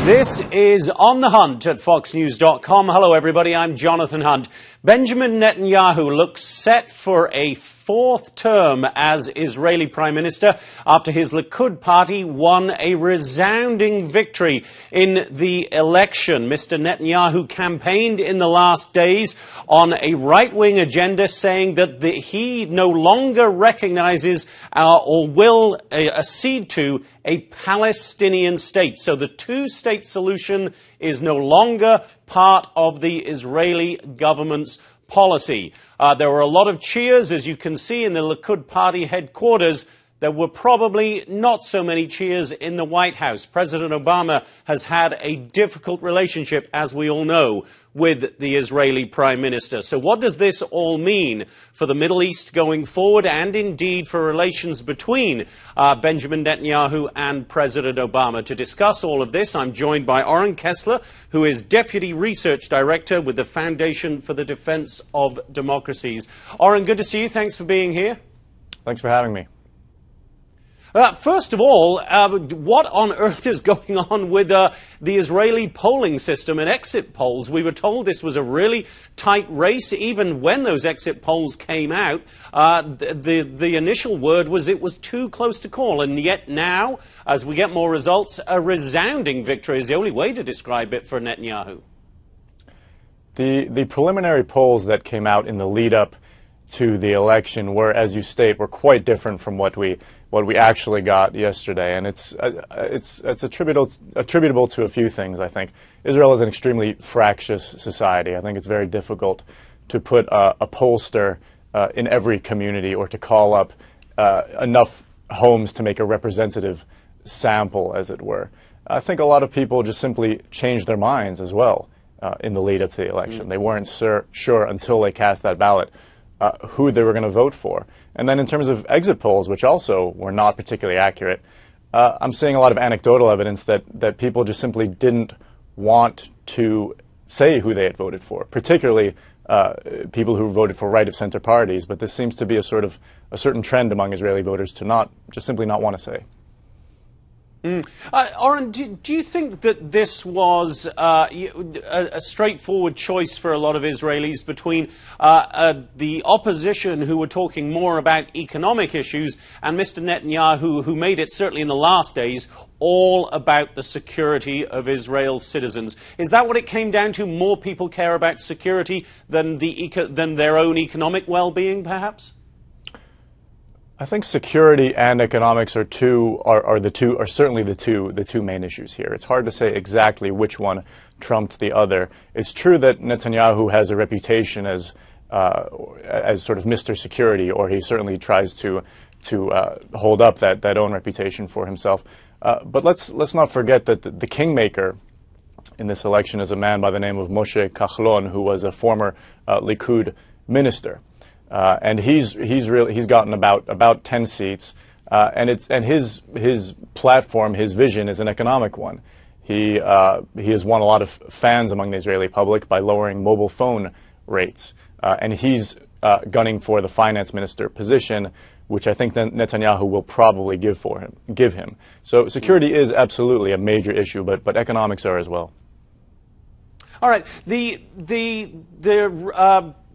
This is On the Hunt at FoxNews.com. Hello, everybody. I'm Jonathan Hunt. Benjamin Netanyahu looks set for a fourth term as Israeli Prime Minister after his Likud party won a resounding victory in the election. Mr. Netanyahu campaigned in the last days on a right-wing agenda, saying that he no longer recognizes or will accede to a Palestinian state. So the two-state solution is no longer part of the Israeli government's policy. There were a lot of cheers, as you can see, in the Likud party headquarters. There were probably not so many cheers in the White House. President Obama has had a difficult relationship, as we all know, with the Israeli Prime Minister. So what does this all mean for the Middle East going forward, and indeed for relations between Benjamin Netanyahu and President Obama? To discuss all of this, I'm joined by Oren Kessler, who is Deputy Research Director with the Foundation for the Defense of Democracies. Oren, good to see you. Thanks for being here. Thanks for having me. First of all, what on earth is going on with the Israeli polling system and exit polls? We were told this was a really tight race. Even when those exit polls came out, the initial word was it was too close to call. And yet now, as we get more results, a resounding victory is the only way to describe it for Netanyahu. The preliminary polls that came out in the lead-up to the election were, as you state, were quite different from what we actually got yesterday, and it's attributable to a few things. I think Israel is an extremely fractious society. I think it's very difficult to put a pollster in every community or to call up enough homes to make a representative sample, as it were. I think a lot of people just simply changed their minds as well in the lead up to the election. They weren't sure until they cast that ballot who they were going to vote for. And then in terms of exit polls, which also were not particularly accurate, I'm seeing a lot of anecdotal evidence that people just simply didn't want to say who they had voted for, particularly people who voted for right-of-center parties. But this seems to be a certain trend among Israeli voters to simply not want to say. Oren, do you think that this was a straightforward choice for a lot of Israelis between the opposition, who were talking more about economic issues, and Mr. Netanyahu, who made it, certainly in the last days, all about the security of Israel's citizens? Is that what it came down to? More people care about security than their own economic well-being, perhaps? I think security and economics are certainly the two main issues here. It's hard to say exactly which one trumped the other. It's true that Netanyahu has a reputation as sort of Mr. Security, or he certainly tries to hold up that own reputation for himself. But let's not forget that the kingmaker in this election is a man by the name of Moshe Kahlon, who was a former Likud minister. And he's gotten about 10 seats, and his platform, his vision, is an economic one. He has won a lot of fans among the Israeli public by lowering mobile phone rates, and he's gunning for the finance minister position, which I think Netanyahu will probably give him. So security is absolutely a major issue, but economics are as well. All right, the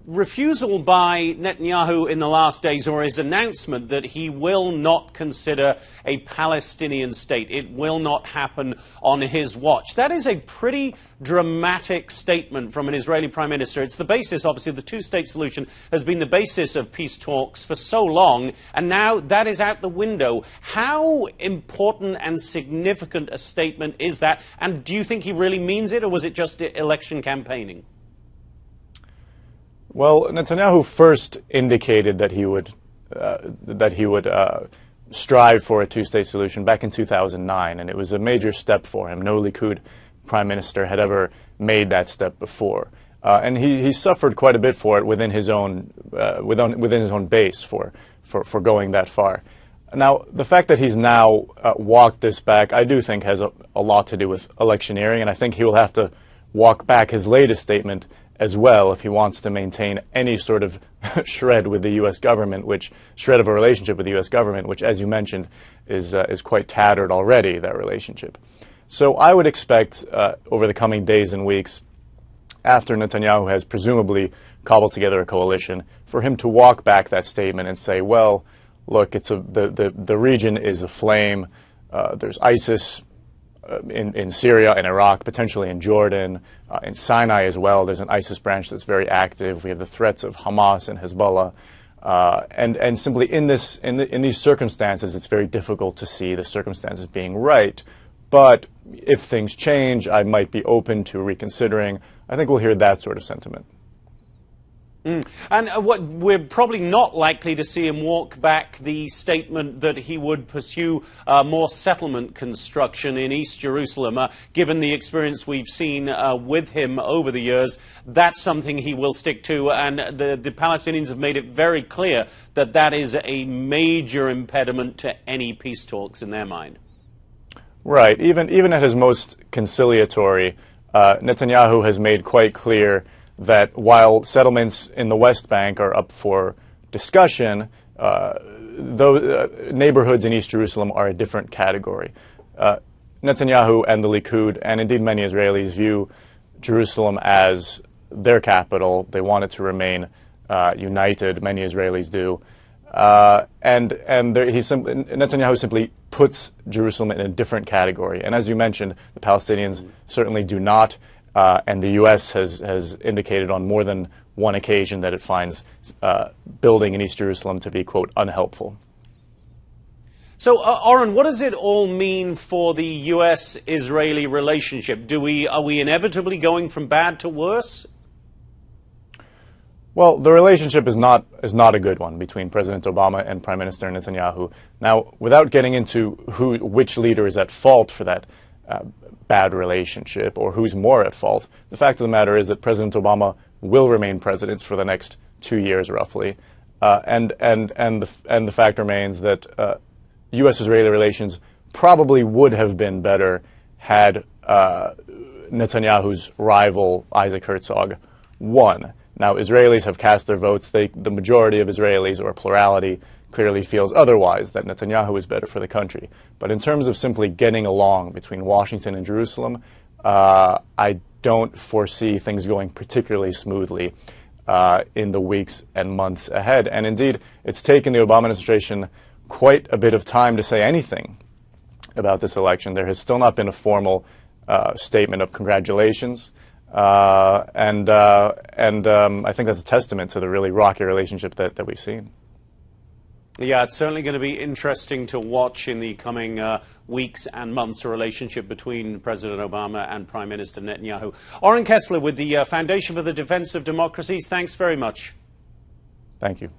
refusal by Netanyahu in the last days, or his announcement that he will not consider a Palestinian state, it will not happen on his watch. That is a pretty dramatic statement from an Israeli Prime Minister. It's the basis, obviously, the two-state solution has been the basis of peace talks for so long, and now that is out the window. How important and significant a statement is that? And do you think he really means it, or was it just election campaigning? Well, Netanyahu first indicated that he would strive for a two-state solution back in 2009, and it was a major step for him. No Likud prime minister had ever made that step before, and he suffered quite a bit for it within his own base for going that far. Now, the fact that he's now walked this back, I do think has a lot to do with electioneering, and I think he will have to walk back his latest statement as well if he wants to maintain any sort of shred with the U.S. government, shred of a relationship with the U.S. government, which, as you mentioned, is quite tattered already, that relationship. So I would expect over the coming days and weeks, after Netanyahu has presumably cobbled together a coalition, for him to walk back that statement and say, well, look, the region is aflame. There's ISIS in Syria and Iraq, potentially in Jordan, in Sinai as well. There's an ISIS branch that's very active. We have the threats of Hamas and Hezbollah. And simply in these circumstances, it's very difficult to see the circumstances being right. But if things change, I might be open to reconsidering. I think we'll hear that sort of sentiment. And we're probably not likely to see him walk back the statement that he would pursue more settlement construction in East Jerusalem. Given the experience we've seen with him over the years, that's something he will stick to. And the Palestinians have made it very clear that that is a major impediment to any peace talks in their mind. Right. Even at his most conciliatory, Netanyahu has made quite clear that while settlements in the West Bank are up for discussion, those neighborhoods in East Jerusalem are a different category. Netanyahu and the Likud, and indeed many Israelis, view Jerusalem as their capital. They want it to remain united. Many Israelis do. Netanyahu simply puts Jerusalem in a different category. And as you mentioned, the Palestinians certainly do not. And the U.S. has indicated on more than one occasion that it finds building in East Jerusalem to be, quote, unhelpful. So, Oren, what does it all mean for the U.S.-Israeli relationship? Are we inevitably going from bad to worse? Well, the relationship is not a good one between President Obama and Prime Minister Netanyahu. Now, without getting into which leader is at fault for that bad relationship or who's more at fault, the fact of the matter is that President Obama will remain president for the next 2 years, roughly, and the fact remains that U.S.-Israeli relations probably would have been better had Netanyahu's rival Isaac Herzog won. Now, Israelis have cast their votes. The majority of Israelis, or a plurality, clearly feels otherwise, that Netanyahu is better for the country. But in terms of simply getting along between Washington and Jerusalem, I don't foresee things going particularly smoothly in the weeks and months ahead. And indeed, it's taken the Obama administration quite a bit of time to say anything about this election. There has still not been a formal statement of congratulations. I think that's a testament to the really rocky relationship that we've seen. Yeah, it's certainly going to be interesting to watch in the coming weeks and months, a relationship between President Obama and Prime Minister Netanyahu. Oren Kessler with the Foundation for the Defense of Democracies, thanks very much. Thank you.